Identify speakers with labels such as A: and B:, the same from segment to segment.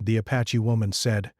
A: The Apache woman said,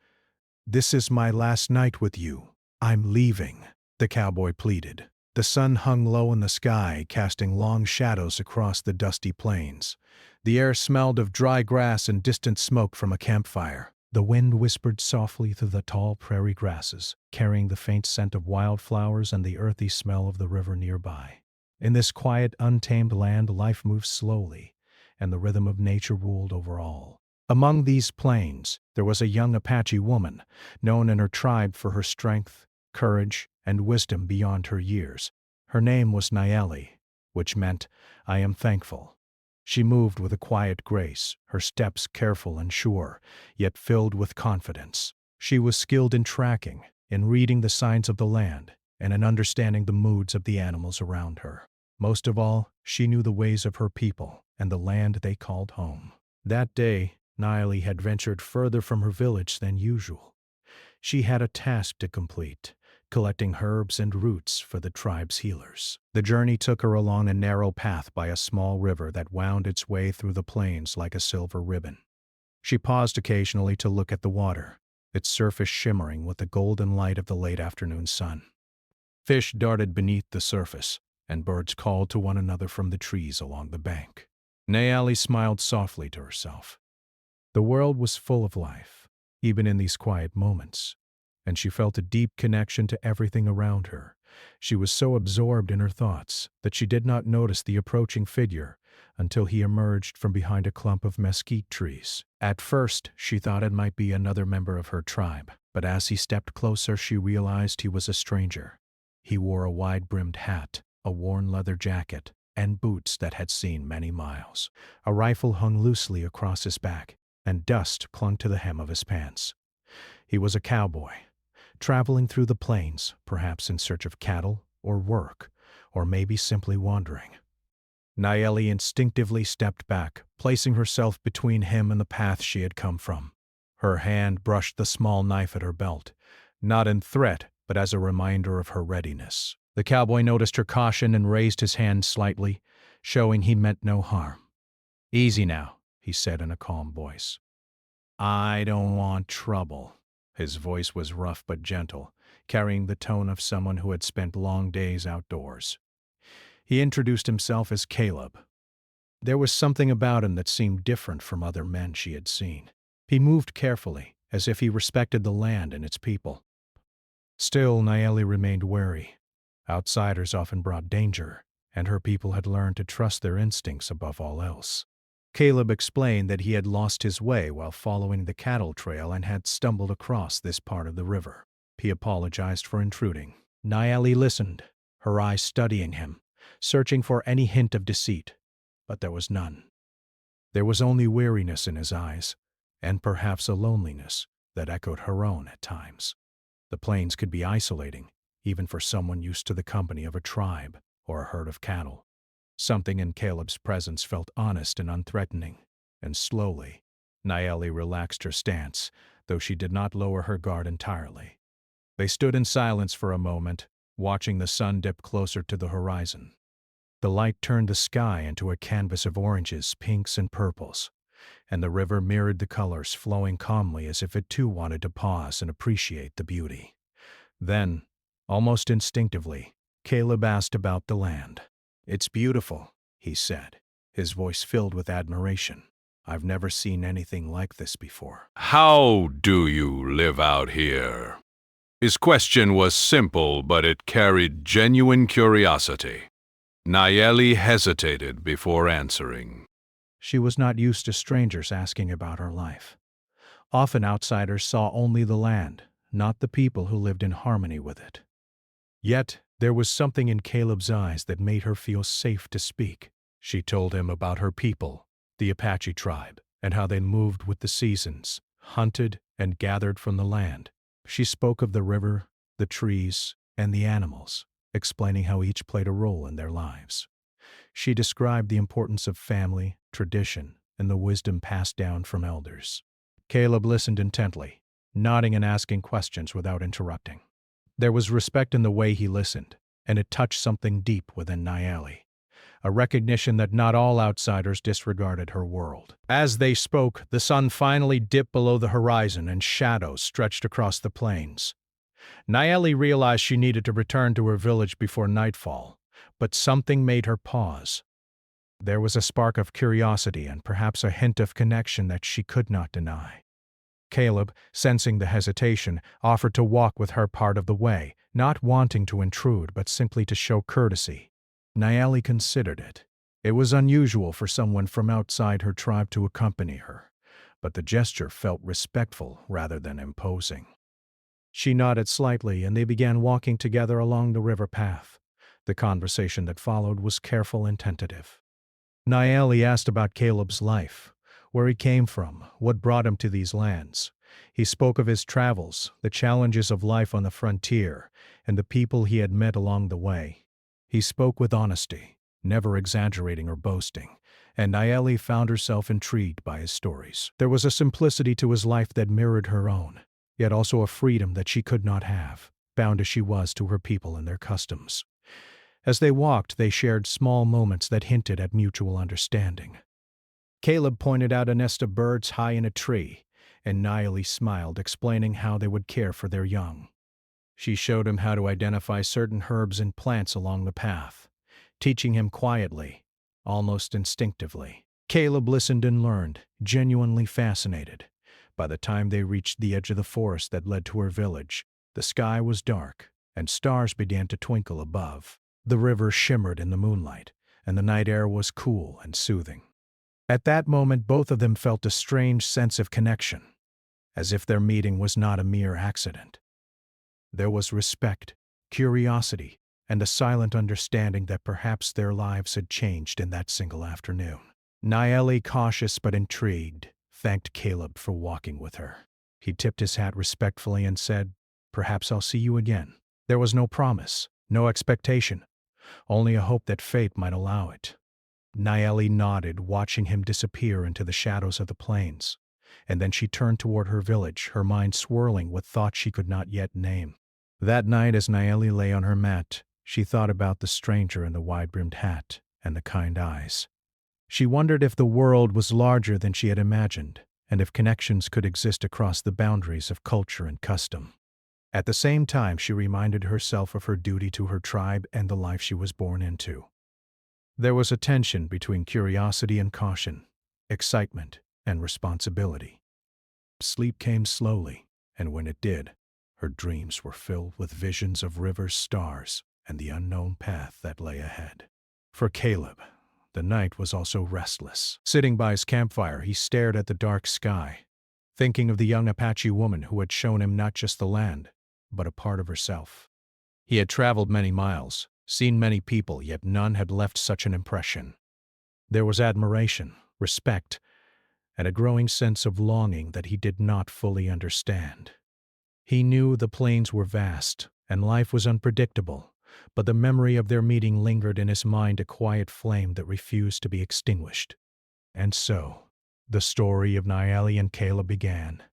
A: "This is my last night with you. I'm leaving," the cowboy pleaded. The sun hung low in the sky, casting long shadows across the dusty plains. The air smelled of dry grass and distant smoke from a campfire. The wind whispered softly through the tall prairie grasses, carrying the faint scent of wildflowers and the earthy smell of the river nearby. In this quiet, untamed land, life moved slowly, and the rhythm of nature ruled over all. Among these plains, there was a young Apache woman, known in her tribe for her strength, courage, and wisdom beyond her years. Her name was Nayeli, which meant, "I am thankful." She moved with a quiet grace, her steps careful and sure, yet filled with confidence. She was skilled in tracking, in reading the signs of the land, and in understanding the moods of the animals around her. Most of all, she knew the ways of her people and the land they called home. That day, Nayeli had ventured further from her village than usual. She had a task to complete, collecting herbs and roots for the tribe's healers. The journey took her along a narrow path by a small river that wound its way through the plains like a silver ribbon. She paused occasionally to look at the water, its surface shimmering with the golden light of the late afternoon sun. Fish darted beneath the surface, and birds called to one another from the trees along the bank. Nayeli smiled softly to herself. The world was full of life, even in these quiet moments, and she felt a deep connection to everything around her. She was so absorbed in her thoughts that she did not notice the approaching figure until he emerged from behind a clump of mesquite trees. At first, she thought it might be another member of her tribe, but as he stepped closer, she realized he was a stranger. He wore a wide-brimmed hat, a worn leather jacket, and boots that had seen many miles. A rifle hung loosely across his back, and dust clung to the hem of his pants. He was a cowboy, traveling through the plains, perhaps in search of cattle or work, or maybe simply wandering. Nayeli instinctively stepped back, placing herself between him and the path she had come from. Her hand brushed the small knife at her belt, not in threat, but as a reminder of her readiness. The cowboy noticed her caution and raised his hand slightly, showing he meant no harm. "Easy now," he said in a calm voice. "I don't want trouble." His voice was rough but gentle, carrying the tone of someone who had spent long days outdoors. He introduced himself as Caleb. There was something about him that seemed different from other men she had seen. He moved carefully, as if he respected the land and its people. Still, Nayeli remained wary. Outsiders often brought danger, and her people had learned to trust their instincts above all else. Caleb explained that he had lost his way while following the cattle trail and had stumbled across this part of the river. He apologized for intruding. Nayeli listened, her eyes studying him, searching for any hint of deceit, but there was none. There was only weariness in his eyes, and perhaps a loneliness that echoed her own at times. The plains could be isolating, even for someone used to the company of a tribe or a herd of cattle. Something in Caleb's presence felt honest and unthreatening, and slowly, Nayeli relaxed her stance, though she did not lower her guard entirely. They stood in silence for a moment, watching the sun dip closer to the horizon. The light turned the sky into a canvas of oranges, pinks, and purples, and the river mirrored the colors, flowing calmly as if it too wanted to pause and appreciate the beauty. Then, almost instinctively, Caleb asked about the land. "It's beautiful," he said, his voice filled with admiration. "I've never seen anything like this before."
B: "How do you live out here?" His question was simple, but it carried genuine curiosity. Nayeli hesitated before answering.
A: She was not used to strangers asking about her life. Often outsiders saw only the land, not the people who lived in harmony with it. Yet, there was something in Caleb's eyes that made her feel safe to speak. She told him about her people, the Apache tribe, and how they moved with the seasons, hunted and gathered from the land. She spoke of the river, the trees, and the animals, explaining how each played a role in their lives. She described the importance of family, tradition, and the wisdom passed down from elders. Caleb listened intently, nodding and asking questions without interrupting. There was respect in the way he listened, and it touched something deep within Nayeli, a recognition that not all outsiders disregarded her world. As they spoke, the sun finally dipped below the horizon and shadows stretched across the plains. Nayeli realized she needed to return to her village before nightfall, but something made her pause. There was a spark of curiosity and perhaps a hint of connection that she could not deny. Caleb, sensing the hesitation, offered to walk with her part of the way, not wanting to intrude but simply to show courtesy. Nayeli considered it. It was unusual for someone from outside her tribe to accompany her, but the gesture felt respectful rather than imposing. She nodded slightly and they began walking together along the river path. The conversation that followed was careful and tentative. Nayeli asked about Caleb's life, where he came from, what brought him to these lands. He spoke of his travels, the challenges of life on the frontier, and the people he had met along the way. He spoke with honesty, never exaggerating or boasting, and Nayeli found herself intrigued by his stories. There was a simplicity to his life that mirrored her own, yet also a freedom that she could not have, bound as she was to her people and their customs. As they walked, they shared small moments that hinted at mutual understanding. Caleb pointed out a nest of birds high in a tree, and Nayeli smiled, explaining how they would care for their young. She showed him how to identify certain herbs and plants along the path, teaching him quietly, almost instinctively. Caleb listened and learned, genuinely fascinated. By the time they reached the edge of the forest that led to her village, the sky was dark, and stars began to twinkle above. The river shimmered in the moonlight, and the night air was cool and soothing. At that moment, both of them felt a strange sense of connection, as if their meeting was not a mere accident. There was respect, curiosity, and a silent understanding that perhaps their lives had changed in that single afternoon. Nayeli, cautious but intrigued, thanked Caleb for walking with her. He tipped his hat respectfully and said, "Perhaps I'll see you again." There was no promise, no expectation, only a hope that fate might allow it. Nayeli nodded, watching him disappear into the shadows of the plains, and then she turned toward her village, her mind swirling with thoughts she could not yet name. That night, as Nayeli lay on her mat, she thought about the stranger in the wide-brimmed hat and the kind eyes. She wondered if the world was larger than she had imagined, and if connections could exist across the boundaries of culture and custom. At the same time, she reminded herself of her duty to her tribe and the life she was born into. There was a tension between curiosity and caution, excitement and responsibility. Sleep came slowly, and when it did, her dreams were filled with visions of rivers, stars, and the unknown path that lay ahead. For Caleb, the night was also restless. Sitting by his campfire, he stared at the dark sky, thinking of the young Apache woman who had shown him not just the land, but a part of herself. He had traveled many miles, seen many people, yet none had left such an impression. There was admiration, respect, and a growing sense of longing that he did not fully understand. He knew the plains were vast, and life was unpredictable, but the memory of their meeting lingered in his mind, a quiet flame that refused to be extinguished. And so, the story of Nayeli and Caleb began,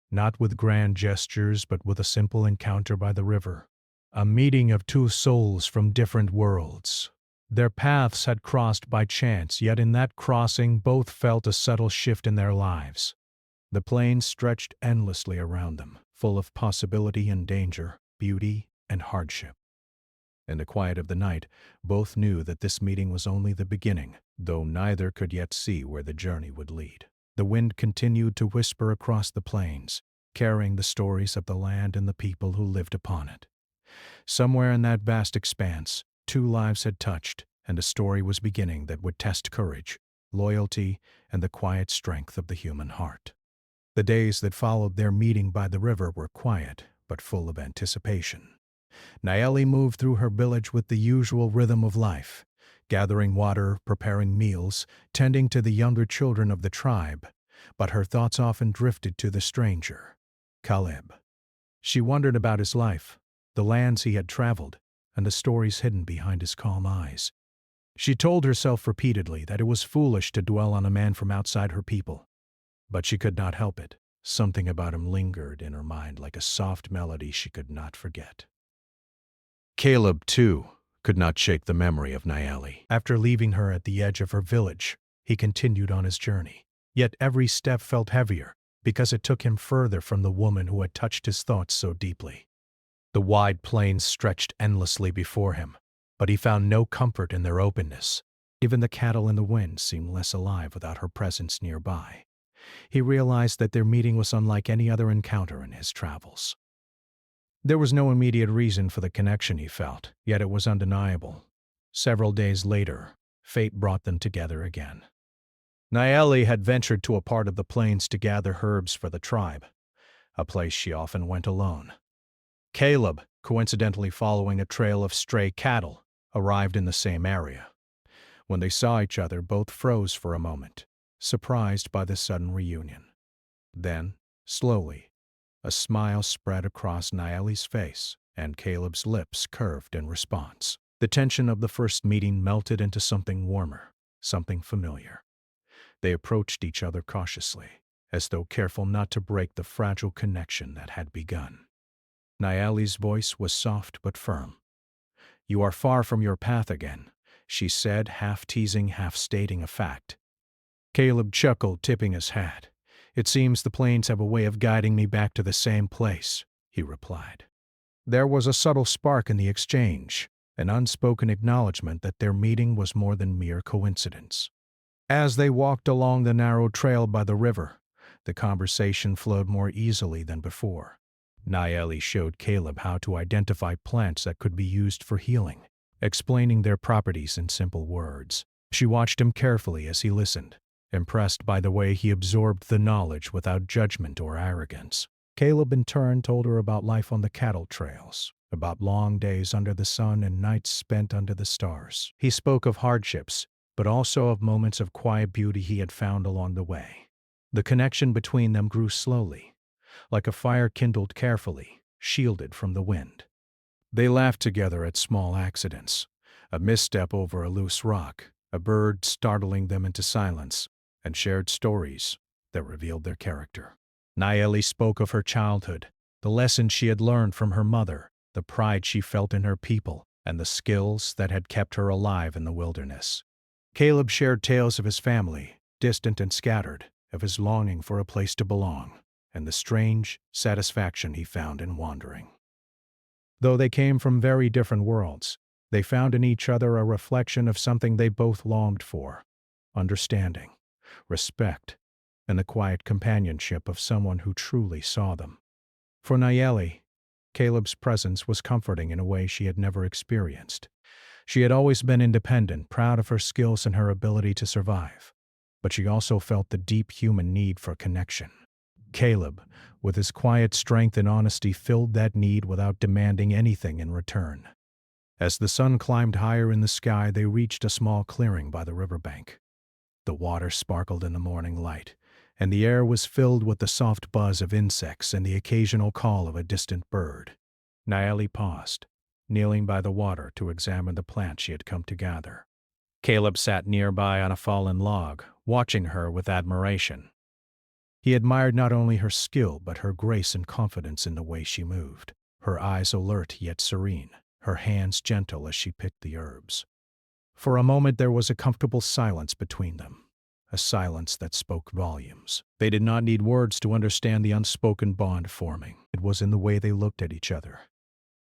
A: not with grand gestures but with a simple encounter by the river, a meeting of two souls from different worlds. Their paths had crossed by chance, yet in that crossing both felt a subtle shift in their lives. The plains stretched endlessly around them, full of possibility and danger, beauty and hardship. In the quiet of the night, both knew that this meeting was only the beginning, though neither could yet see where the journey would lead. The wind continued to whisper across the plains, carrying the stories of the land and the people who lived upon it. Somewhere in that vast expanse, two lives had touched, and a story was beginning that would test courage, loyalty, and the quiet strength of the human heart. The days that followed their meeting by the river were quiet, but full of anticipation. Nayeli moved through her village with the usual rhythm of life, gathering water, preparing meals, tending to the younger children of the tribe, but her thoughts often drifted to the stranger, Caleb. She wondered about his life, the lands he had traveled, and the stories hidden behind his calm eyes. She told herself repeatedly that it was foolish to dwell on a man from outside her people, but she could not help it. Something about him lingered in her mind like a soft melody she could not forget. Caleb, too, could not shake the memory of Nayeli. After leaving her at the edge of her village, he continued on his journey. Yet every step felt heavier, because it took him further from the woman who had touched his thoughts so deeply. The wide plains stretched endlessly before him, but he found no comfort in their openness. Even the cattle in the wind seemed less alive without her presence nearby. He realized that their meeting was unlike any other encounter in his travels. There was no immediate reason for the connection he felt, yet it was undeniable. Several days later, fate brought them together again. Nayeli had ventured to a part of the plains to gather herbs for the tribe, a place she often went alone. Caleb, coincidentally following a trail of stray cattle, arrived in the same area. When they saw each other, both froze for a moment, surprised by the sudden reunion. Then, slowly, a smile spread across Nayeli's face, and Caleb's lips curved in response. The tension of the first meeting melted into something warmer, something familiar. They approached each other cautiously, as though careful not to break the fragile connection that had begun. Nayeli's voice was soft but firm. "You are far from your path again," she said, half teasing, half stating a fact. Caleb chuckled, tipping his hat. "It seems the plains have a way of guiding me back to the same place," he replied. There was a subtle spark in the exchange, an unspoken acknowledgement that their meeting was more than mere coincidence. As they walked along the narrow trail by the river, the conversation flowed more easily than before. Nayeli showed Caleb how to identify plants that could be used for healing, explaining their properties in simple words. She watched him carefully as he listened, impressed by the way he absorbed the knowledge without judgment or arrogance. Caleb in turn told her about life on the cattle trails, about long days under the sun and nights spent under the stars. He spoke of hardships, but also of moments of quiet beauty he had found along the way. The connection between them grew slowly, like a fire kindled carefully, shielded from the wind. They laughed together at small accidents, a misstep over a loose rock, a bird startling them into silence, and shared stories that revealed their character. Nayeli spoke of her childhood, the lessons she had learned from her mother, the pride she felt in her people, and the skills that had kept her alive in the wilderness. Caleb shared tales of his family, distant and scattered, of his longing for a place to belong, and the strange satisfaction he found in wandering. Though they came from very different worlds, they found in each other a reflection of something they both longed for: understanding, respect, and the quiet companionship of someone who truly saw them. For Nayeli, Caleb's presence was comforting in a way she had never experienced. She had always been independent, proud of her skills and her ability to survive, but she also felt the deep human need for connection. Caleb, with his quiet strength and honesty, filled that need without demanding anything in return. As the sun climbed higher in the sky, they reached a small clearing by the riverbank. The water sparkled in the morning light, and the air was filled with the soft buzz of insects and the occasional call of a distant bird. Nayeli paused, kneeling by the water to examine the plant she had come to gather. Caleb sat nearby on a fallen log, watching her with admiration. He admired not only her skill but her grace and confidence in the way she moved, her eyes alert yet serene, her hands gentle as she picked the herbs. For a moment there was a comfortable silence between them, a silence that spoke volumes. They did not need words to understand the unspoken bond forming. It was in the way they looked at each other,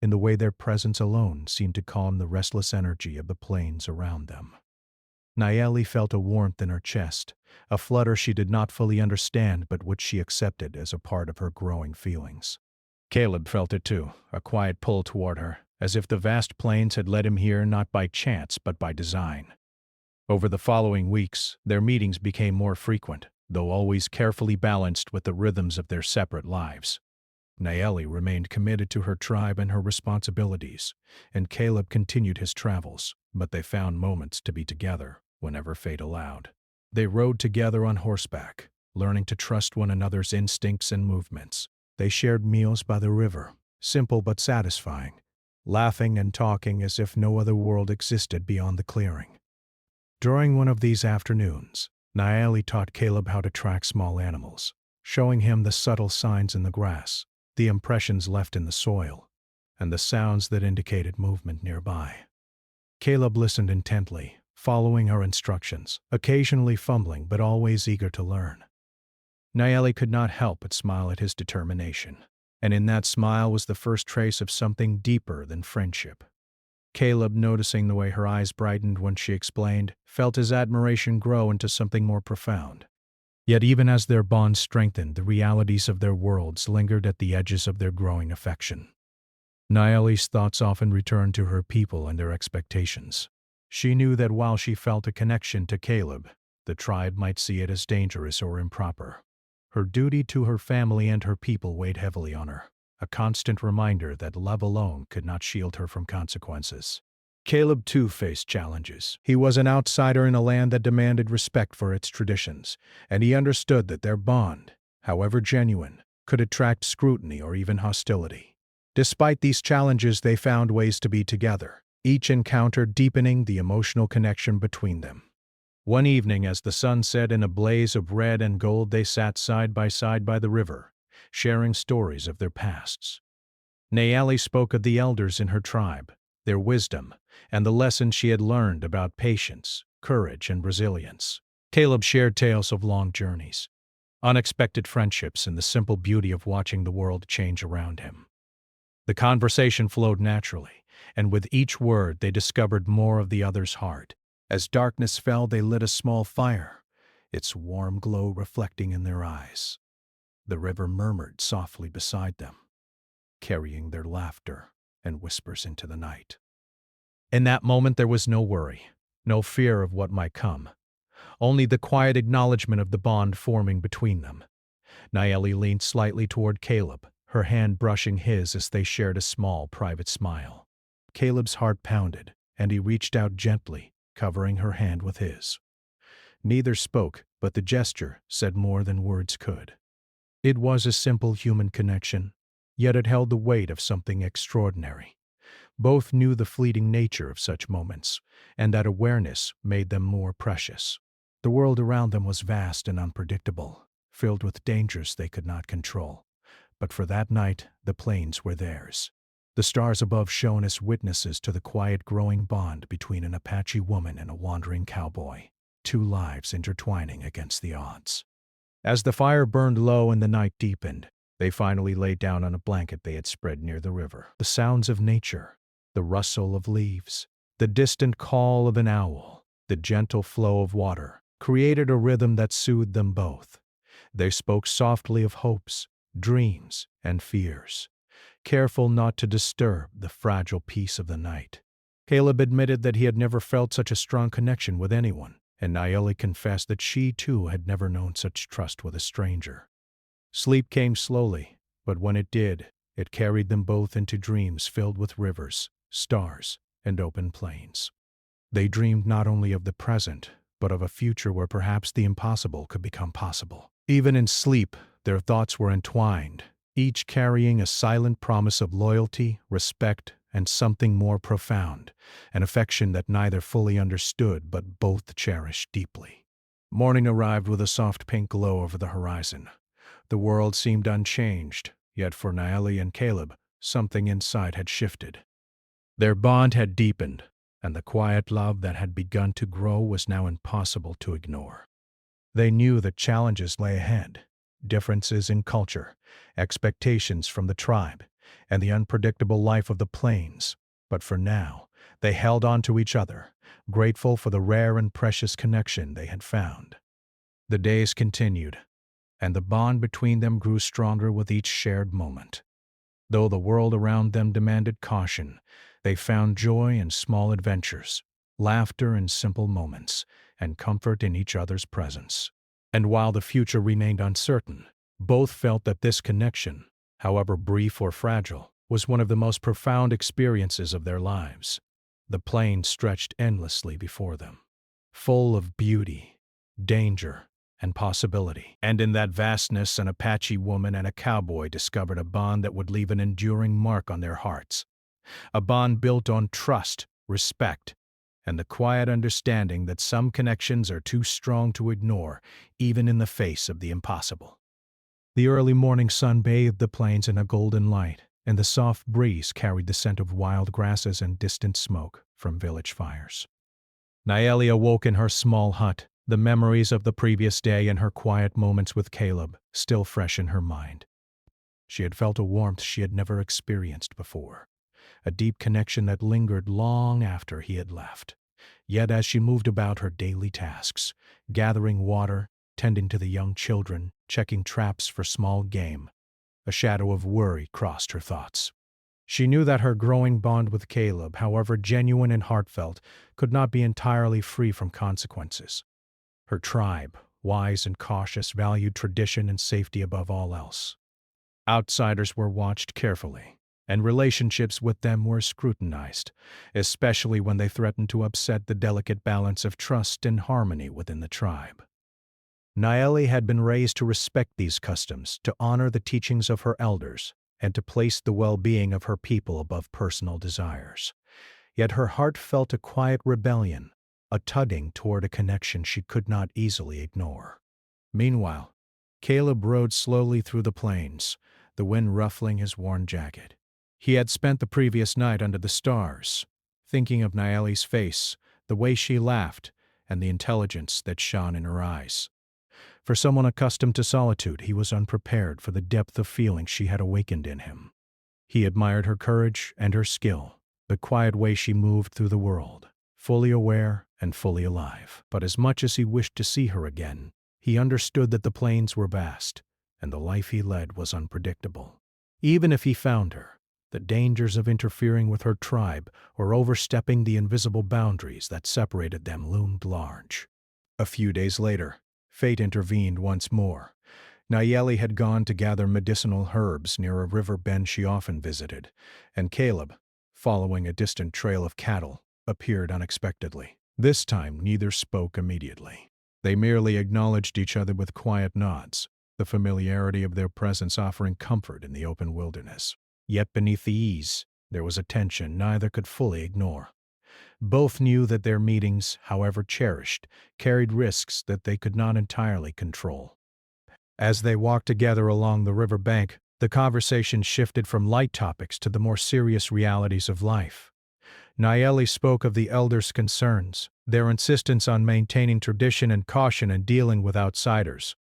A: in the way their presence alone seemed to calm the restless energy of the plains around them. Nayeli felt a warmth in her chest, a flutter she did not fully understand but which she accepted as a part of her growing feelings. Caleb felt it too, a quiet pull toward her, as if the vast plains had led him here not by chance but by design. Over the following weeks, their meetings became more frequent, though always carefully balanced with the rhythms of their separate lives. Nayeli remained committed to her tribe and her responsibilities, and Caleb continued his travels, but they found moments to be together whenever fate allowed. They rode together on horseback, learning to trust one another's instincts and movements. They shared meals by the river, simple but satisfying, laughing and talking as if no other world existed beyond the clearing. During one of these afternoons, Nayeli taught Caleb how to track small animals, showing him the subtle signs in the grass, the impressions left in the soil, and the sounds that indicated movement nearby. Caleb listened intently, following her instructions, occasionally fumbling but always eager to learn. Nayeli could not help but smile at his determination, and in that smile was the first trace of something deeper than friendship. Caleb, noticing the way her eyes brightened when she explained, felt his admiration grow into something more profound. Yet even as their bond strengthened, the realities of their worlds lingered at the edges of their growing affection. Nayeli's thoughts often returned to her people and their expectations. She knew that while she felt a connection to Caleb, the tribe might see it as dangerous or improper. Her duty to her family and her people weighed heavily on her, a constant reminder that love alone could not shield her from consequences. Caleb too faced challenges. He was an outsider in a land that demanded respect for its traditions, and he understood that their bond, however genuine, could attract scrutiny or even hostility. Despite these challenges, they found ways to be together, each encounter deepening the emotional connection between them. One evening, as the sun set in a blaze of red and gold, they sat side by the river, sharing stories of their pasts. Nayeli spoke of the elders in her tribe, their wisdom, and the lessons she had learned about patience, courage, and resilience. Caleb shared tales of long journeys, unexpected friendships, and the simple beauty of watching the world change around him. The conversation flowed naturally, and with each word they discovered more of the other's heart. As darkness fell, they lit a small fire, its warm glow reflecting in their eyes. The river murmured softly beside them, carrying their laughter and whispers into the night. In that moment there was no worry, no fear of what might come, only the quiet acknowledgement of the bond forming between them. Nayeli leaned slightly toward Caleb, her hand brushing his as they shared a small, private smile. Caleb's heart pounded, and he reached out gently, covering her hand with his. Neither spoke, but the gesture said more than words could. It was a simple human connection, yet it held the weight of something extraordinary. Both knew the fleeting nature of such moments, and that awareness made them more precious. The world around them was vast and unpredictable, filled with dangers they could not control. But for that night, the plains were theirs. The stars above shone as witnesses to the quiet growing bond between an Apache woman and a wandering cowboy, two lives intertwining against the odds. As the fire burned low and the night deepened, they finally lay down on a blanket they had spread near the river. The sounds of nature, the rustle of leaves, the distant call of an owl, the gentle flow of water, created a rhythm that soothed them both. They spoke softly of hopes, dreams, and fears, careful not to disturb the fragile peace of the night. Caleb admitted that he had never felt such a strong connection with anyone, and Nayeli confessed that she too had never known such trust with a stranger. Sleep came slowly, but when it did, it carried them both into dreams filled with rivers, stars, and open plains. They dreamed not only of the present, but of a future where perhaps the impossible could become possible. Even in sleep, their thoughts were entwined, each carrying a silent promise of loyalty, respect, and something more profound, an affection that neither fully understood but both cherished deeply. Morning arrived with a soft pink glow over the horizon. The world seemed unchanged, yet for Nayeli and Caleb, something inside had shifted. Their bond had deepened, and the quiet love that had begun to grow was now impossible to ignore. They knew that challenges lay ahead, differences in culture, expectations from the tribe, and the unpredictable life of the plains, but for now, they held on to each other, grateful for the rare and precious connection they had found. The days continued, and the bond between them grew stronger with each shared moment. Though the world around them demanded caution, they found joy in small adventures, laughter in simple moments, and comfort in each other's presence. And while the future remained uncertain, both felt that this connection, however brief or fragile, was one of the most profound experiences of their lives. The plains stretched endlessly before them, full of beauty, danger, and possibility. And in that vastness, an Apache woman and a cowboy discovered a bond that would leave an enduring mark on their hearts. A bond built on trust, respect, and the quiet understanding that some connections are too strong to ignore, even in the face of the impossible. The early morning sun bathed the plains in a golden light, and the soft breeze carried the scent of wild grasses and distant smoke, from village fires. Nayeli awoke in her small hut, the memories of the previous day and her quiet moments with Caleb still fresh in her mind. She had felt a warmth she had never experienced before, a deep connection that lingered long after he had left. Yet as she moved about her daily tasks, gathering water, tending to the young children, checking traps for small game, a shadow of worry crossed her thoughts. She knew that her growing bond with Caleb, however genuine and heartfelt, could not be entirely free from consequences. Her tribe, wise and cautious, valued tradition and safety above all else. Outsiders were watched carefully, and relationships with them were scrutinized, especially when they threatened to upset the delicate balance of trust and harmony within the tribe. Nayeli had been raised to respect these customs, to honor the teachings of her elders, and to place the well-being of her people above personal desires. Yet her heart felt a quiet rebellion, a tugging toward a connection she could not easily ignore. Meanwhile, Caleb rode slowly through the plains, the wind ruffling his worn jacket. He had spent the previous night under the stars, thinking of Nayeli's face, the way she laughed, and the intelligence that shone in her eyes. For someone accustomed to solitude, he was unprepared for the depth of feeling she had awakened in him. He admired her courage and her skill, the quiet way she moved through the world, fully aware and fully alive. But as much as he wished to see her again, he understood that the plains were vast, and the life he led was unpredictable. Even if he found her, the dangers of interfering with her tribe or overstepping the invisible boundaries that separated them loomed large. A few days later, fate intervened once more. Nayeli had gone to gather medicinal herbs near a river bend she often visited, and Caleb, following a distant trail of cattle, appeared unexpectedly. This time neither spoke immediately. They merely acknowledged each other with quiet nods, the familiarity of their presence offering comfort in the open wilderness. Yet beneath the ease, there was a tension neither could fully ignore. Both knew that their meetings, however cherished, carried risks that they could not entirely control. As they walked together along the river bank, the conversation shifted from light topics to the more serious realities of life. Nayeli spoke of the elders' concerns, their insistence on maintaining tradition and caution in dealing with outsiders.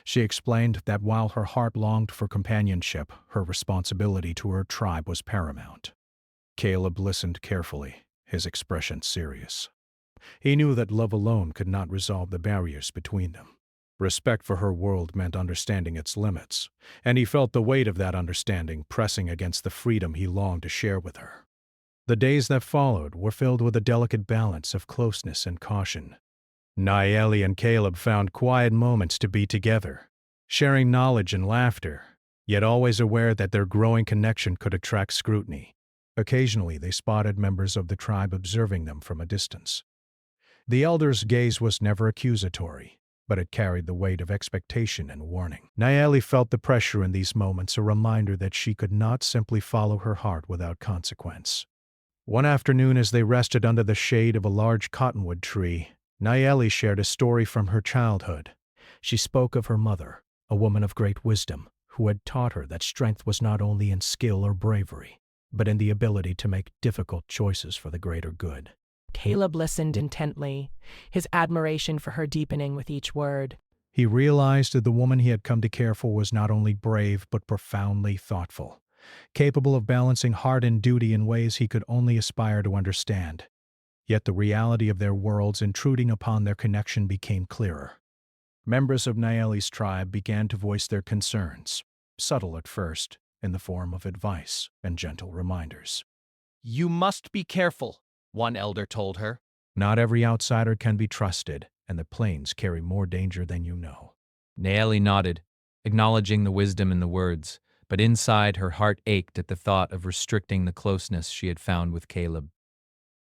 A: She explained that while her heart longed for companionship, her responsibility to her tribe was paramount. Caleb listened carefully, his expression serious. He knew that love alone could not resolve the barriers between them. Respect for her world meant understanding its limits, and he felt the weight of that understanding pressing against the freedom he longed to share with her. The days that followed were filled with a delicate balance of closeness and caution. Nayeli and Caleb found quiet moments to be together, sharing knowledge and laughter, yet always aware that their growing connection could attract scrutiny. Occasionally they spotted members of the tribe observing them from a distance. The elder's gaze was never accusatory, but it carried the weight of expectation and warning. Nayeli felt the pressure in these moments, a reminder that she could not simply follow her heart without consequence. One afternoon, as they rested under the shade of a large cottonwood tree, Nayeli shared a story from her childhood. She spoke of her mother, a woman of great wisdom, who had taught her that strength was not only in skill or bravery, but in the ability to make difficult choices for the greater good.
C: Caleb listened intently, his admiration for her deepening with each word.
A: He realized that the woman he had come to care for was not only brave but profoundly thoughtful, capable of balancing heart and duty in ways he could only aspire to understand. Yet the reality of their worlds intruding upon their connection became clearer. Members of Nayeli's tribe began to voice their concerns, subtle at first, in the form of advice and gentle reminders.
D: "You must be careful," one elder told her.
A: Not every outsider can be trusted, and the plains carry more danger than you know.
D: Nayeli nodded, acknowledging the wisdom in the words, but inside her heart ached at the thought of restricting the closeness she had found with Caleb.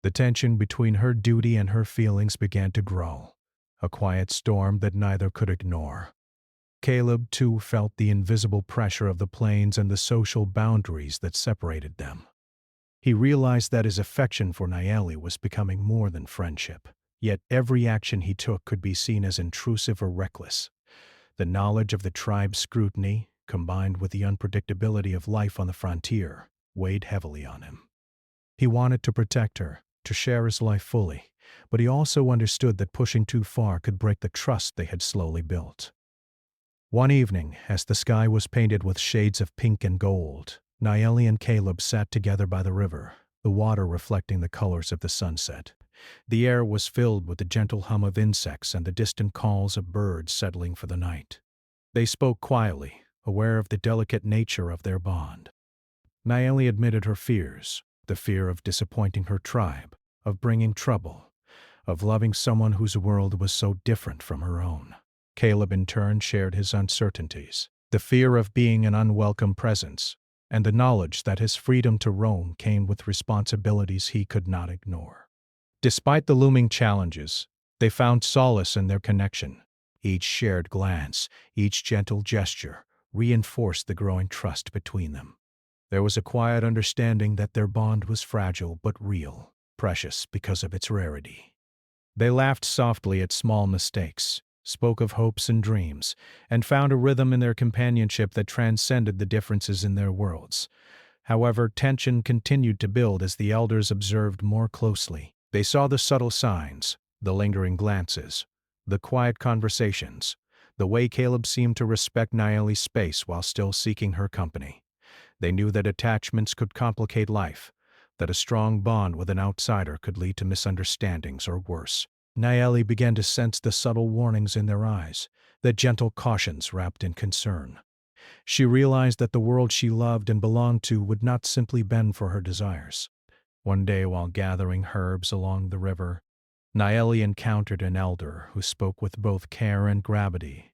A: The tension between her duty and her feelings began to grow, a quiet storm that neither could ignore. Caleb, too, felt the invisible pressure of the plains and the social boundaries that separated them. He realized that his affection for Nayeli was becoming more than friendship, yet every action he took could be seen as intrusive or reckless. The knowledge of the tribe's scrutiny, combined with the unpredictability of life on the frontier, weighed heavily on him. He wanted to protect her, to share his life fully, but he also understood that pushing too far could break the trust they had slowly built. One evening, as the sky was painted with shades of pink and gold, Nayeli and Caleb sat together by the river, the water reflecting the colors of the sunset. The air was filled with the gentle hum of insects and the distant calls of birds settling for the night. They spoke quietly, aware of the delicate nature of their bond. Nayeli admitted her fears, the fear of disappointing her tribe, of bringing trouble, of loving someone whose world was so different from her own. Caleb in turn shared his uncertainties, the fear of being an unwelcome presence, and the knowledge that his freedom to roam came with responsibilities he could not ignore. Despite the looming challenges, they found solace in their connection. Each shared glance, each gentle gesture, reinforced the growing trust between them. There was a quiet understanding that their bond was fragile but real, precious because of its rarity. They laughed softly at small mistakes, spoke of hopes and dreams, and found a rhythm in their companionship that transcended the differences in their worlds. However, tension continued to build as the elders observed more closely. They saw the subtle signs, the lingering glances, the quiet conversations, the way Caleb seemed to respect Nayeli's space while still seeking her company. They knew that attachments could complicate life, that a strong bond with an outsider could lead to misunderstandings or worse. Nayeli began to sense the subtle warnings in their eyes, the gentle cautions wrapped in concern. She realized that the world she loved and belonged to would not simply bend for her desires. One day, while gathering herbs along the river, Nayeli encountered an elder who spoke with both care and gravity.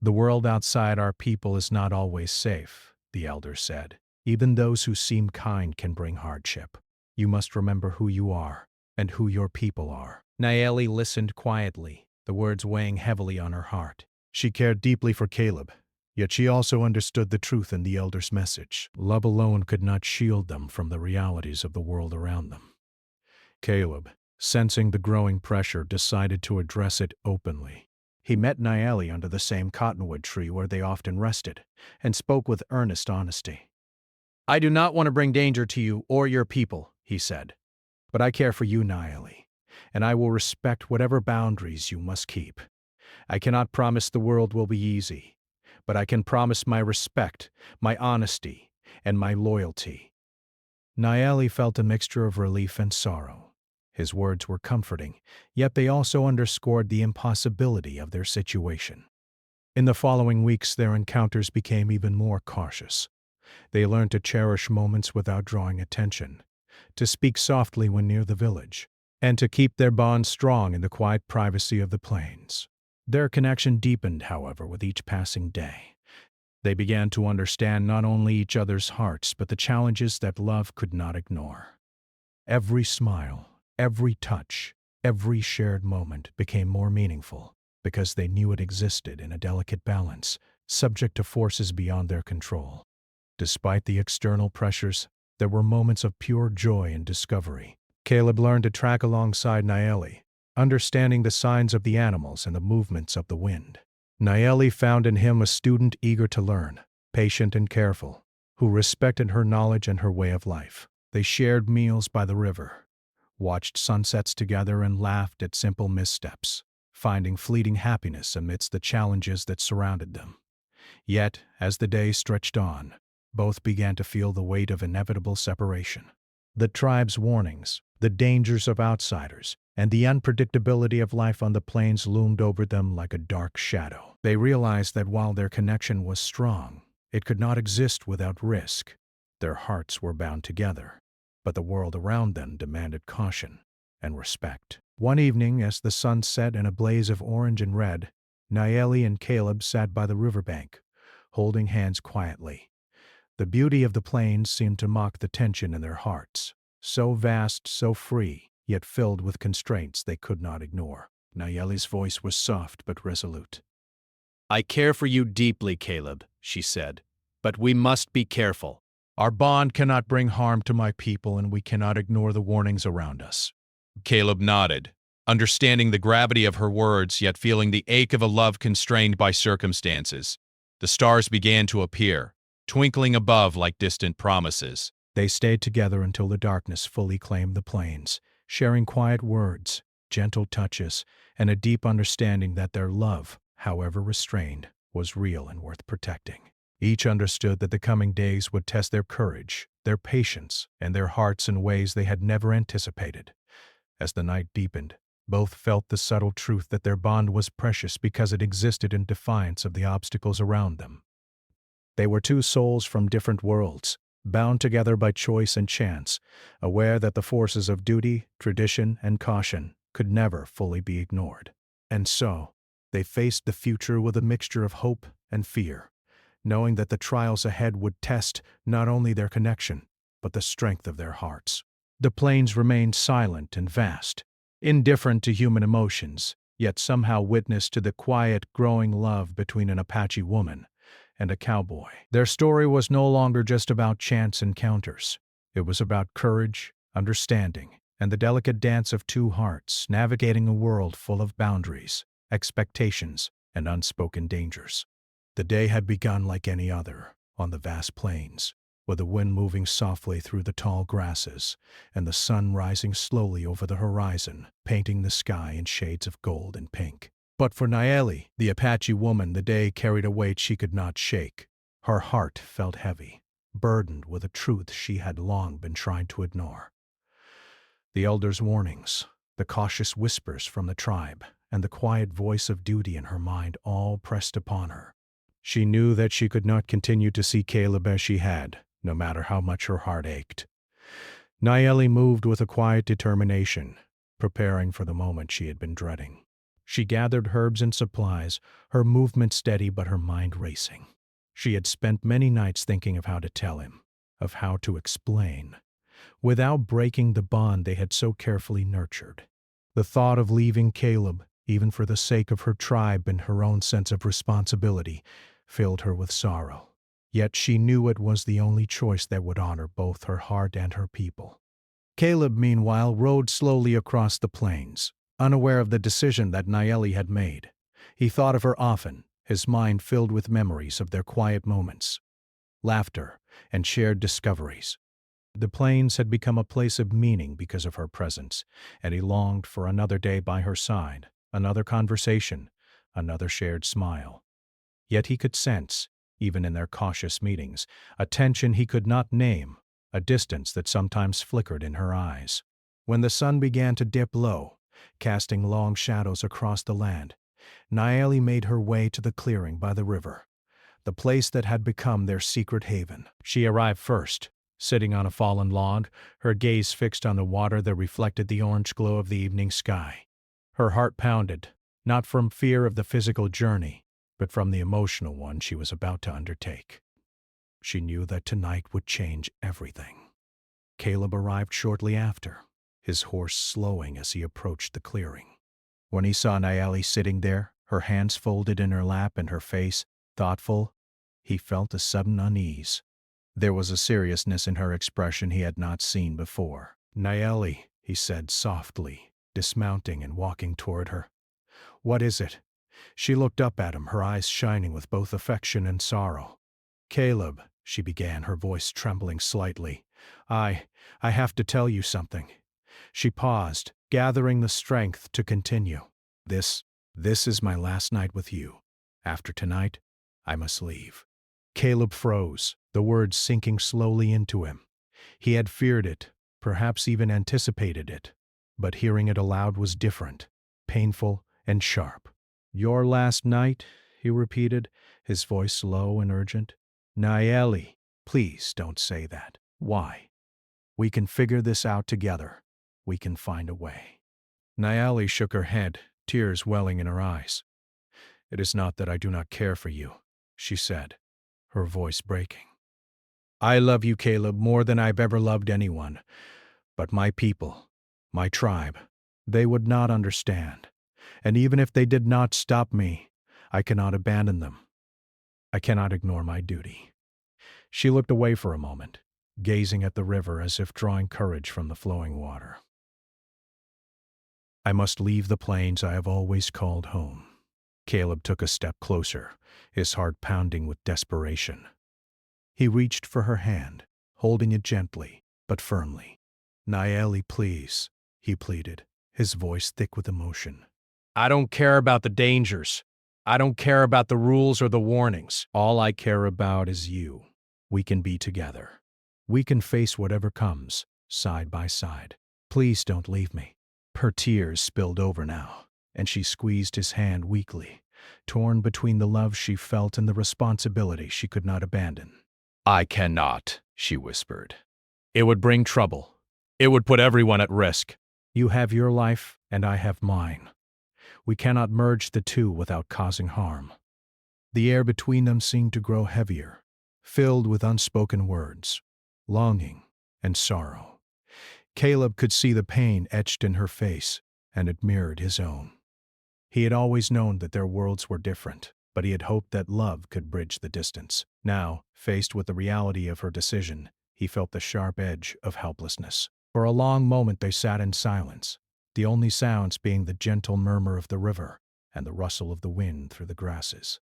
A: "The world outside our people is not always safe," the elder said. "Even those who seem kind can bring hardship. You must remember who you are and who your people are." Nayeli listened quietly, the words weighing heavily on her heart. She cared deeply for Caleb, yet she also understood the truth in the elder's message. Love alone could not shield them from the realities of the world around them. Caleb, sensing the growing pressure, decided to address it openly. He met Nayeli under the same cottonwood tree where they often rested, and spoke with earnest honesty. "I do not want to bring danger to you or your people," he said, "but I care for you, Nayeli, and I will respect whatever boundaries you must keep. I cannot promise the world will be easy, but I can promise my respect, my honesty, and my loyalty." Nayeli felt a mixture of relief and sorrow. His words were comforting, yet they also underscored the impossibility of their situation. In the following weeks, their encounters became even more cautious. They learned to cherish moments without drawing attention, to speak softly when near the village, and to keep their bond strong in the quiet privacy of the plains. Their connection deepened, however, with each passing day. They began to understand not only each other's hearts, but the challenges that love could not ignore. Every smile, every touch, every shared moment became more meaningful because they knew it existed in a delicate balance, subject to forces beyond their control. Despite the external pressures, there were moments of pure joy and discovery. Caleb learned to track alongside Nayeli, understanding the signs of the animals and the movements of the wind. Nayeli found in him a student eager to learn, patient and careful, who respected her knowledge and her way of life. They shared meals by the river, watched sunsets together, and laughed at simple missteps, finding fleeting happiness amidst the challenges that surrounded them. Yet, as the day stretched on, both began to feel the weight of inevitable separation. The tribe's warnings, the dangers of outsiders, and the unpredictability of life on the plains loomed over them like a dark shadow. They realized that while their connection was strong, it could not exist without risk. Their hearts were bound together, but the world around them demanded caution and respect. One evening, as the sun set in a blaze of orange and red, Nayeli and Caleb sat by the riverbank, holding hands quietly. The beauty of the plains seemed to mock the tension in their hearts, so vast, so free, yet filled with constraints they could not ignore. Nayeli's voice was soft but resolute. "I care for you deeply, Caleb," she said, "but we must be careful. Our bond cannot bring harm to my people, and we cannot ignore the warnings around us." Caleb nodded, understanding the gravity of her words, yet feeling the ache of a love constrained by circumstances. The stars began to appear, twinkling above like distant promises. They stayed together until the darkness fully claimed the plains, sharing quiet words, gentle touches, and a deep understanding that their love, however restrained, was real and worth protecting. Each understood that the coming days would test their courage, their patience, and their hearts in ways they had never anticipated. As the night deepened, both felt the subtle truth that their bond was precious because it existed in defiance of the obstacles around them. They were two souls from different worlds, bound together by choice and chance, aware that the forces of duty, tradition, and caution could never fully be ignored. And so, they faced the future with a mixture of hope and fear, knowing that the trials ahead would test not only their connection, but the strength of their hearts. The plains remained silent and vast, indifferent to human emotions, yet somehow witness to the quiet, growing love between an Apache woman and a cowboy. Their story was no longer just about chance encounters. It was about courage, understanding, and the delicate dance of two hearts navigating a world full of boundaries, expectations, and unspoken dangers. The day had begun like any other, on the vast plains, with the wind moving softly through the tall grasses and the sun rising slowly over the horizon, painting the sky in shades of gold and pink. But for Nayeli, the Apache woman, the day carried a weight she could not shake. Her heart felt heavy, burdened with a truth she had long been trying to ignore. The elders' warnings, the cautious whispers from the tribe, and the quiet voice of duty in her mind all pressed upon her. She knew that she could not continue to see Caleb as she had, no matter how much her heart ached. Nayeli moved with a quiet determination, preparing for the moment she had been dreading. She gathered herbs and supplies, her movement steady but her mind racing. She had spent many nights thinking of how to tell him, of how to explain, without breaking the bond they had so carefully nurtured. The thought of leaving Caleb, even for the sake of her tribe and her own sense of responsibility, filled her with sorrow. Yet she knew it was the only choice that would honor both her heart and her people. Caleb, meanwhile, rode slowly across the plains, unaware of the decision that Nayeli had made. He thought of her often, his mind filled with memories of their quiet moments, laughter, and shared discoveries. The plains had become a place of meaning because of her presence, and he longed for another day by her side, another conversation, another shared smile. Yet he could sense, even in their cautious meetings, a tension he could not name, a distance that sometimes flickered in her eyes. When the sun began to dip low, casting long shadows across the land, Nayeli made her way to the clearing by the river, the place that had become their secret haven. She arrived first, sitting on a fallen log, her gaze fixed on the water that reflected the orange glow of the evening sky. Her heart pounded, not from fear of the physical journey, but from the emotional one she was about to undertake. She knew that tonight would change everything. Caleb arrived shortly after, his horse slowing as he approached the clearing. When he saw Nayeli sitting there, her hands folded in her lap and her face thoughtful, he felt a sudden unease. There was a seriousness in her expression he had not seen before. "Nayeli," he said softly, dismounting and walking toward her. "What is it?" She looked up at him, her eyes shining with both affection and sorrow. "Caleb," she began, her voice trembling slightly, I have to tell you something." She paused, gathering the strength to continue. This is my last night with you. After tonight, I must leave." Caleb froze, the words sinking slowly into him. He had feared it, perhaps even anticipated it, but hearing it aloud was different, painful and sharp. "Your last night?" he repeated, his voice low and urgent. "Nayeli, please don't say that. Why? We can figure this out together. We can find a way." Nayeli shook her head, tears welling in her eyes. "It is not that I do not care for you," she said, her voice breaking. "I love you, Caleb, more than I've ever loved anyone. But my people, my tribe, they would not understand. And even if they did not stop me, I cannot abandon them. I cannot ignore my duty." She looked away for a moment, gazing at the river as if drawing courage from the flowing water. "I must leave the plains I have always called home." Caleb took a step closer, his heart pounding with desperation. He reached for her hand, holding it gently, but firmly. "Nayeli, please," he pleaded, his voice thick with emotion.
E: I don't care about the dangers. I don't care about the rules or the warnings.
A: All I care about is you. We can be together. We can face whatever comes, side by side. Please don't leave me. Her tears spilled over now, and she squeezed his hand weakly, torn between the love she felt and the responsibility she could not abandon.
E: I cannot, she whispered. It would bring trouble. It would put everyone at risk.
A: You have your life, and I have mine. We cannot merge the two without causing harm. The air between them seemed to grow heavier, filled with unspoken words, longing and sorrow. Caleb could see the pain etched in her face, and it mirrored his own. He had always known that their worlds were different, but he had hoped that love could bridge the distance. Now, faced with the reality of her decision, he felt the sharp edge of helplessness. For a long moment they sat in silence, the only sounds being the gentle murmur of the river and the rustle of the wind through the grasses.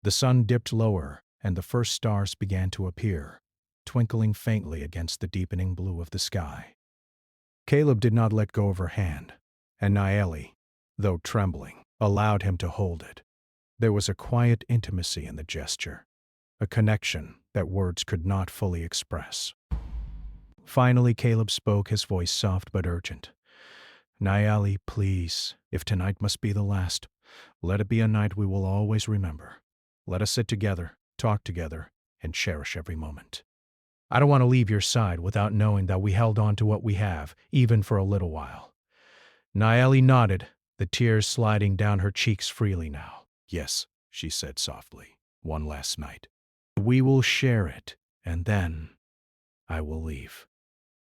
A: The sun dipped lower, and the first stars began to appear, twinkling faintly against the deepening blue of the sky. Caleb did not let go of her hand, and Naeli, though trembling, allowed him to hold it. There was a quiet intimacy in the gesture, a connection that words could not fully express. Finally, Caleb spoke, his voice soft but urgent. Naeli, please, if tonight must be the last, let it be a night we will always remember. Let us sit together, talk together, and cherish every moment. I don't want to leave your side without knowing that we held on to what we have, even for a little while. Naeli nodded, the tears sliding down her cheeks freely now. Yes, she said softly, one last night. We will share it, and then I will leave.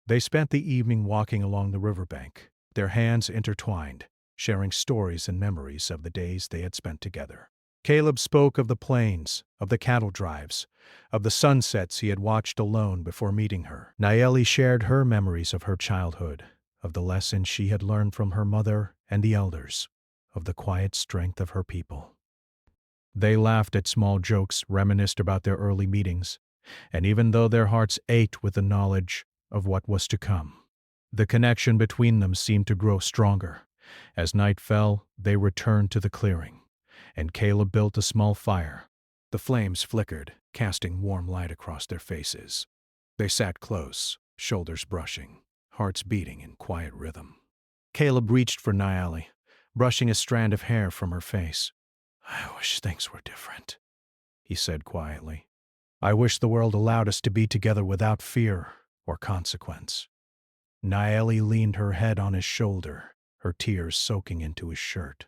A: They spent the evening walking along the riverbank, their hands intertwined, sharing stories and memories of the days they had spent together. Caleb spoke of the plains, of the cattle drives, of the sunsets he had watched alone before meeting her. Naeli shared her memories of her childhood, of the lessons she had learned from her mother and the elders, of the quiet strength of her people. They laughed at small jokes, reminisced about their early meetings, and even though their hearts ached with the knowledge of what was to come, the connection between them seemed to grow stronger. As night fell, they returned to the clearing, and Caleb built a small fire. The flames flickered, casting warm light across their faces. They sat close, shoulders brushing, hearts beating in quiet rhythm. Caleb reached for Naeli, brushing a strand of hair from her face. I wish things were different, he said quietly. I wish the world allowed us to be together without fear or consequence. Naeli leaned her head on his shoulder, her tears soaking into his shirt.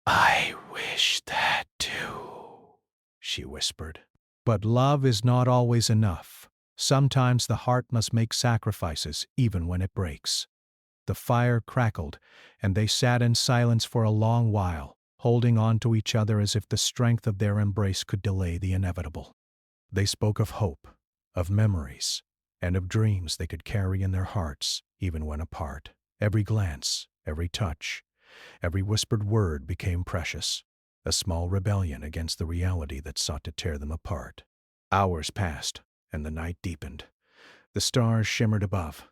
A: I wish that too, she whispered. But love is not always enough. Sometimes the heart must make sacrifices even when it breaks. The fire crackled, and they sat in silence for a long while, holding on to each other as if the strength of their embrace could delay the inevitable. They spoke of hope, of memories, and of dreams they could carry in their hearts, even when apart. Every glance, every touch, every whispered word became precious, a small rebellion against the reality that sought to tear them apart. Hours passed, and the night deepened. The stars shimmered above,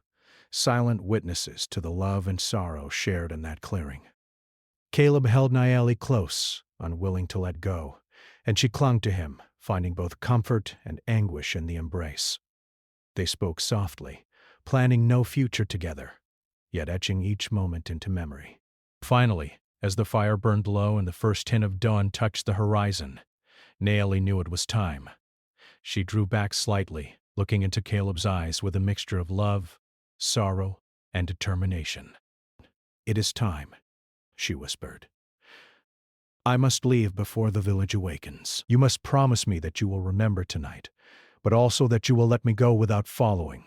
A: silent witnesses to the love and sorrow shared in that clearing. Caleb held Naeli close, unwilling to let go, and she clung to him, finding both comfort and anguish in the embrace. They spoke softly, planning no future together, yet etching each moment into memory. Finally, as the fire burned low and the first hint of dawn touched the horizon, Naeli knew it was time. She drew back slightly, looking into Caleb's eyes with a mixture of love, sorrow, and determination. It is time, she whispered. I must leave before the village awakens. You must promise me that you will remember tonight, but also that you will let me go without following.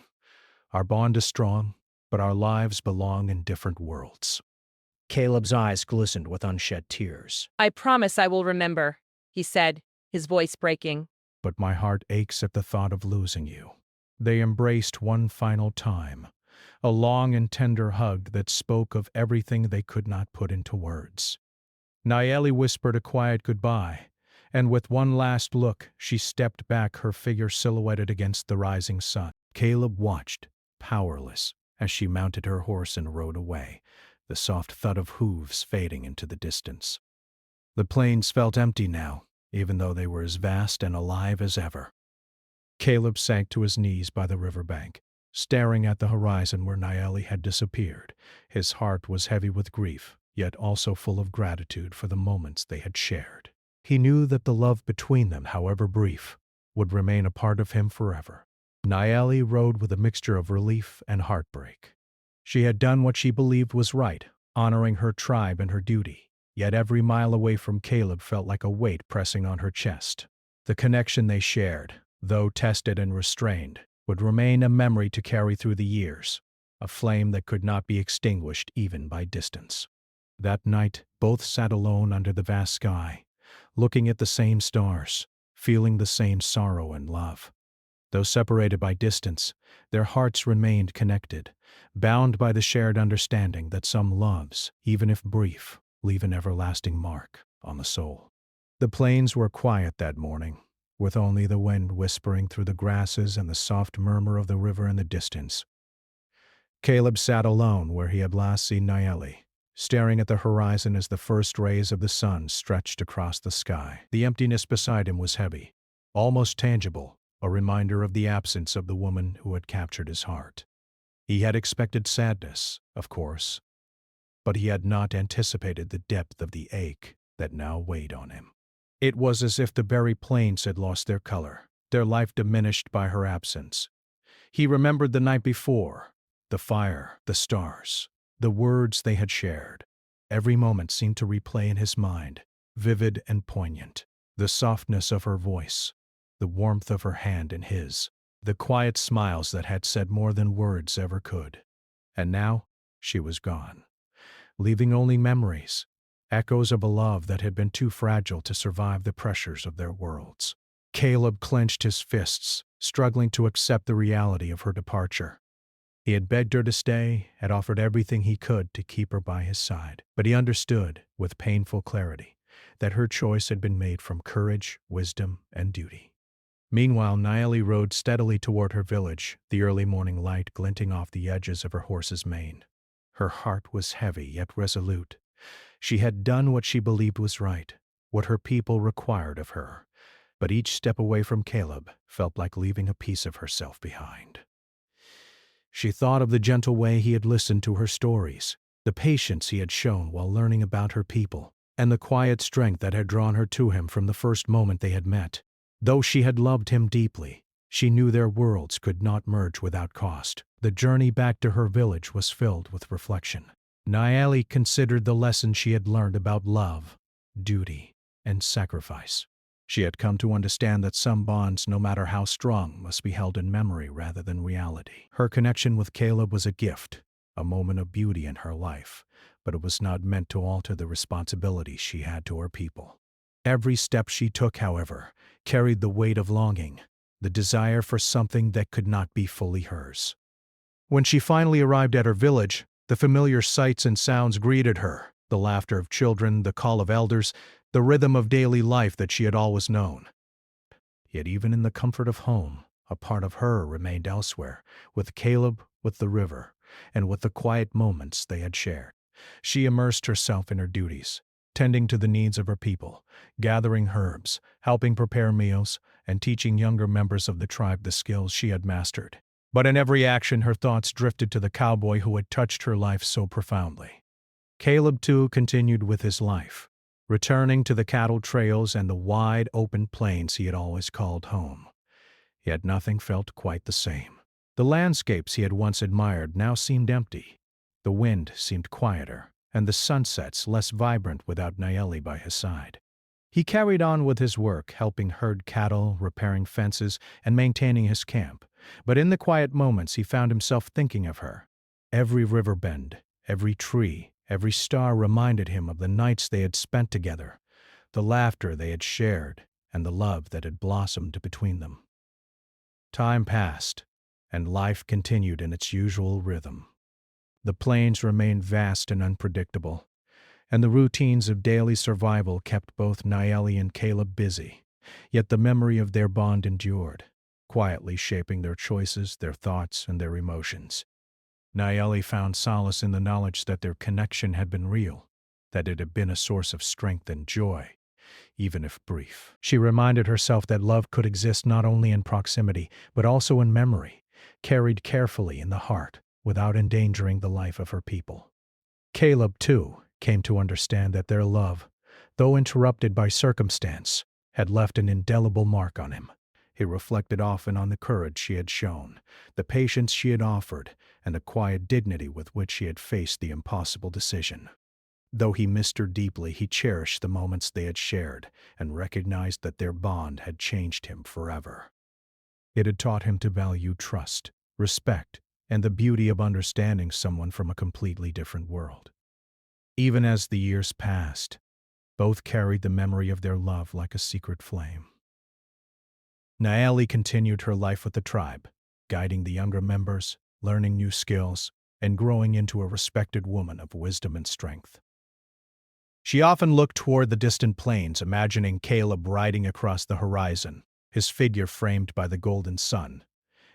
A: Our bond is strong, but our lives belong in different worlds. Caleb's eyes glistened with unshed tears.
C: I promise I will remember, he said, his voice breaking.
A: But my heart aches at the thought of losing you. They embraced one final time, a long and tender hug that spoke of everything they could not put into words. Naeli whispered a quiet goodbye, and with one last look, she stepped back, her figure silhouetted against the rising sun. Caleb watched, powerless, as she mounted her horse and rode away, the soft thud of hooves fading into the distance. The plains felt empty now, even though they were as vast and alive as ever. Caleb sank to his knees by the riverbank, staring at the horizon where Naeli had disappeared. His heart was heavy with grief, yet also full of gratitude for the moments they had shared. He knew that the love between them, however brief, would remain a part of him forever. Naeli rode with a mixture of relief and heartbreak. She had done what she believed was right, honoring her tribe and her duty, yet every mile away from Caleb felt like a weight pressing on her chest. The connection they shared, though tested and restrained, would remain a memory to carry through the years, a flame that could not be extinguished even by distance. That night, both sat alone under the vast sky, looking at the same stars, feeling the same sorrow and love. Though separated by distance, their hearts remained connected, bound by the shared understanding that some loves, even if brief, leave an everlasting mark on the soul. The plains were quiet that morning, with only the wind whispering through the grasses and the soft murmur of the river in the distance. Caleb sat alone where he had last seen Naeli, staring at the horizon as the first rays of the sun stretched across the sky. The emptiness beside him was heavy, almost tangible, a reminder of the absence of the woman who had captured his heart. He had expected sadness, of course, but he had not anticipated the depth of the ache that now weighed on him. It was as if the very plains had lost their color, their life diminished by her absence. He remembered the night before, the fire, the stars, the words they had shared. Every moment seemed to replay in his mind, vivid and poignant. The softness of her voice, the warmth of her hand in his, the quiet smiles that had said more than words ever could. And now she was gone, leaving only memories, echoes of a love that had been too fragile to survive the pressures of their worlds. Caleb clenched his fists, struggling to accept the reality of her departure. He had begged her to stay, had offered everything he could to keep her by his side, but he understood, with painful clarity, that her choice had been made from courage, wisdom, and duty. Meanwhile, Naeli rode steadily toward her village, the early morning light glinting off the edges of her horse's mane. Her heart was heavy yet resolute. She had done what she believed was right, what her people required of her, but each step away from Caleb felt like leaving a piece of herself behind. She thought of the gentle way he had listened to her stories, the patience he had shown while learning about her people, and the quiet strength that had drawn her to him from the first moment they had met. Though she had loved him deeply, she knew their worlds could not merge without cost. The journey back to her village was filled with reflection. Naeli considered the lessons she had learned about love, duty, and sacrifice. She had come to understand that some bonds, no matter how strong, must be held in memory rather than reality. Her connection with Caleb was a gift, a moment of beauty in her life, but it was not meant to alter the responsibility she had to her people. Every step she took, however, carried the weight of longing, the desire for something that could not be fully hers. When she finally arrived at her village, the familiar sights and sounds greeted her, the laughter of children, the call of elders, the rhythm of daily life that she had always known. Yet even in the comfort of home, a part of her remained elsewhere, with Caleb, with the river, and with the quiet moments they had shared. She immersed herself in her duties, tending to the needs of her people, gathering herbs, helping prepare meals, and teaching younger members of the tribe the skills she had mastered. But in every action her thoughts drifted to the cowboy who had touched her life so profoundly. Caleb, too, continued with his life, returning to the cattle trails and the wide, open plains he had always called home. Yet nothing felt quite the same. The landscapes he had once admired now seemed empty. The wind seemed quieter, and the sunsets less vibrant without Naeli by his side. He carried on with his work, helping herd cattle, repairing fences, and maintaining his camp. But in the quiet moments he found himself thinking of her. Every river bend, every tree, every star reminded him of the nights they had spent together, the laughter they had shared, and the love that had blossomed between them. Time passed, and life continued in its usual rhythm. The plains remained vast and unpredictable, and the routines of daily survival kept both Naeli and Caleb busy, yet the memory of their bond endured, quietly shaping their choices, their thoughts, and their emotions. Nayeli found solace in the knowledge that their connection had been real, that it had been a source of strength and joy, even if brief. She reminded herself that love could exist not only in proximity, but also in memory, carried carefully in the heart, without endangering the life of her people. Caleb, too, came to understand that their love, though interrupted by circumstance, had left an indelible mark on him. He reflected often on the courage she had shown, the patience she had offered, and the quiet dignity with which she had faced the impossible decision. Though he missed her deeply, he cherished the moments they had shared and recognized that their bond had changed him forever. It had taught him to value trust, respect, and the beauty of understanding someone from a completely different world. Even as the years passed, both carried the memory of their love like a secret flame. Nayeli continued her life with the tribe, guiding the younger members, learning new skills, and growing into a respected woman of wisdom and strength. She often looked toward the distant plains, imagining Caleb riding across the horizon, his figure framed by the golden sun,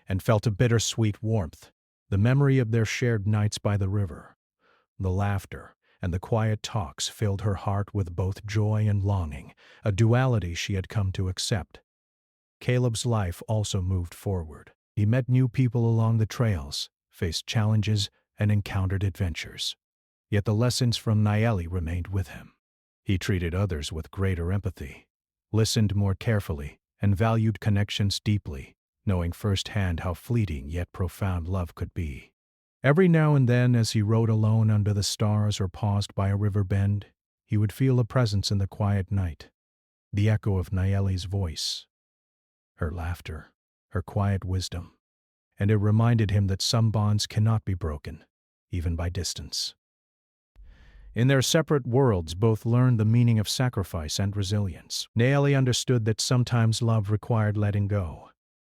A: and felt a bittersweet warmth, the memory of their shared nights by the river. The laughter and the quiet talks filled her heart with both joy and longing, a duality she had come to accept. Caleb's life also moved forward. He met new people along the trails, faced challenges, and encountered adventures. Yet the lessons from Nayeli remained with him. He treated others with greater empathy, listened more carefully, and valued connections deeply, knowing firsthand how fleeting yet profound love could be. Every now and then, as he rode alone under the stars or paused by a river bend, he would feel a presence in the quiet night, the echo of Nayeli's voice, her laughter, her quiet wisdom, and it reminded him that some bonds cannot be broken, even by distance. In their separate worlds, both learned the meaning of sacrifice and resilience. Nayeli understood that sometimes love required letting go,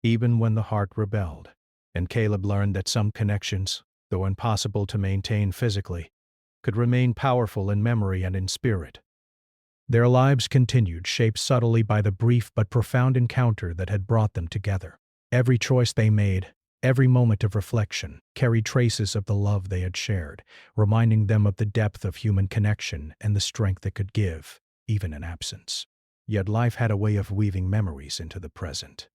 A: even when the heart rebelled, and Caleb learned that some connections, though impossible to maintain physically, could remain powerful in memory and in spirit. Their lives continued, shaped subtly by the brief but profound encounter that had brought them together. Every choice they made, every moment of reflection, carried traces of the love they had shared, reminding them of the depth of human connection and the strength it could give, even in absence. Yet life had a way of weaving memories into the present.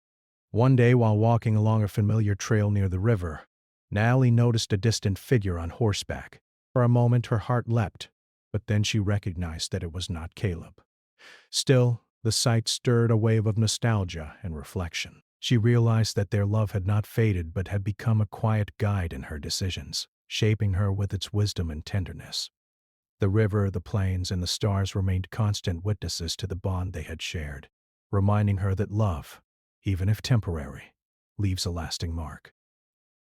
A: One day, while walking along a familiar trail near the river, Nayeli noticed a distant figure on horseback. For a moment her heart leapt, but then she recognized that it was not Caleb. Still, the sight stirred a wave of nostalgia and reflection. She realized that their love had not faded but had become a quiet guide in her decisions, shaping her with its wisdom and tenderness. The river, the plains, and the stars remained constant witnesses to the bond they had shared, reminding her that love, even if temporary, leaves a lasting mark.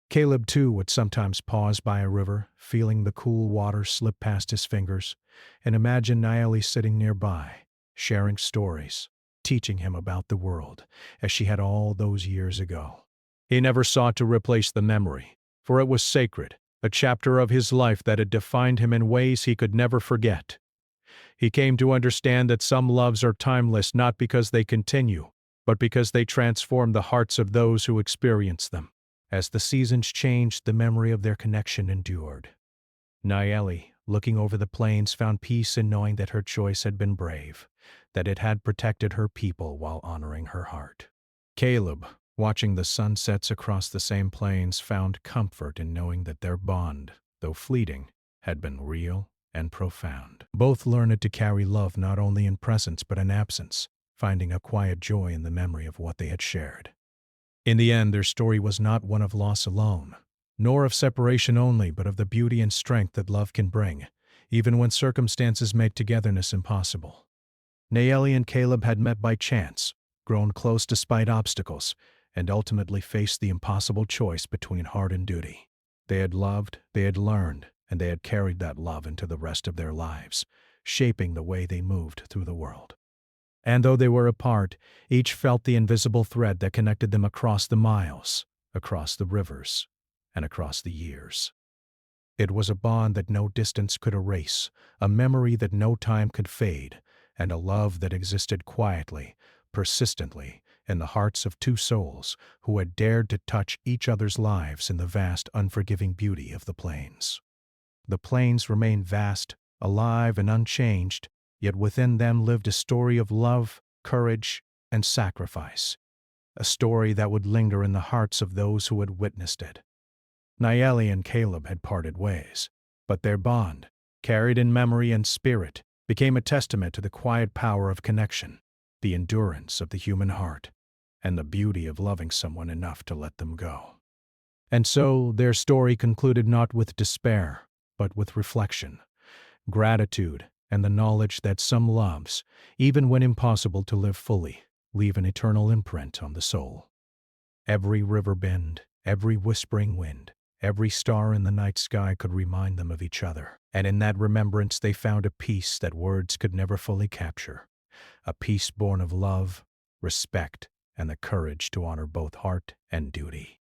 A: Caleb, too, would sometimes pause by a river, feeling the cool water slip past his fingers, and imagine Nayeli sitting nearby, sharing stories, teaching him about the world, as she had all those years ago. He never sought to replace the memory, for it was sacred, a chapter of his life that had defined him in ways he could never forget. He came to understand that some loves are timeless not because they continue, but because they transform the hearts of those who experience them. As the seasons changed, the memory of their connection endured. Nayeli, looking over the plains, found peace in knowing that her choice had been brave, that it had protected her people while honoring her heart. Caleb, watching the sunsets across the same plains, found comfort in knowing that their bond, though fleeting, had been real and profound. Both learned to carry love not only in presence but in absence, finding a quiet joy in the memory of what they had shared. In the end, their story was not one of loss alone, nor of separation only, but of the beauty and strength that love can bring, even when circumstances make togetherness impossible. Nayeli and Caleb had met by chance, grown close despite obstacles, and ultimately faced the impossible choice between heart and duty. They had loved, they had learned, and they had carried that love into the rest of their lives, shaping the way they moved through the world. And though they were apart, each felt the invisible thread that connected them across the miles, across the rivers, and across the years. It was a bond that no distance could erase, a memory that no time could fade, and a love that existed quietly, persistently, in the hearts of two souls who had dared to touch each other's lives in the vast, unforgiving beauty of the plains. The plains remained vast, alive, and unchanged, yet within them lived a story of love, courage, and sacrifice, a story that would linger in the hearts of those who had witnessed it. Nayeli and Caleb had parted ways, but their bond, carried in memory and spirit, became a testament to the quiet power of connection, the endurance of the human heart, and the beauty of loving someone enough to let them go. And so their story concluded not with despair, but with reflection, gratitude, and the knowledge that some loves, even when impossible to live fully, leave an eternal imprint on the soul. Every river bend, every whispering wind, every star in the night sky could remind them of each other, and in that remembrance they found a peace that words could never fully capture, a peace born of love, respect, and the courage to honor both heart and duty.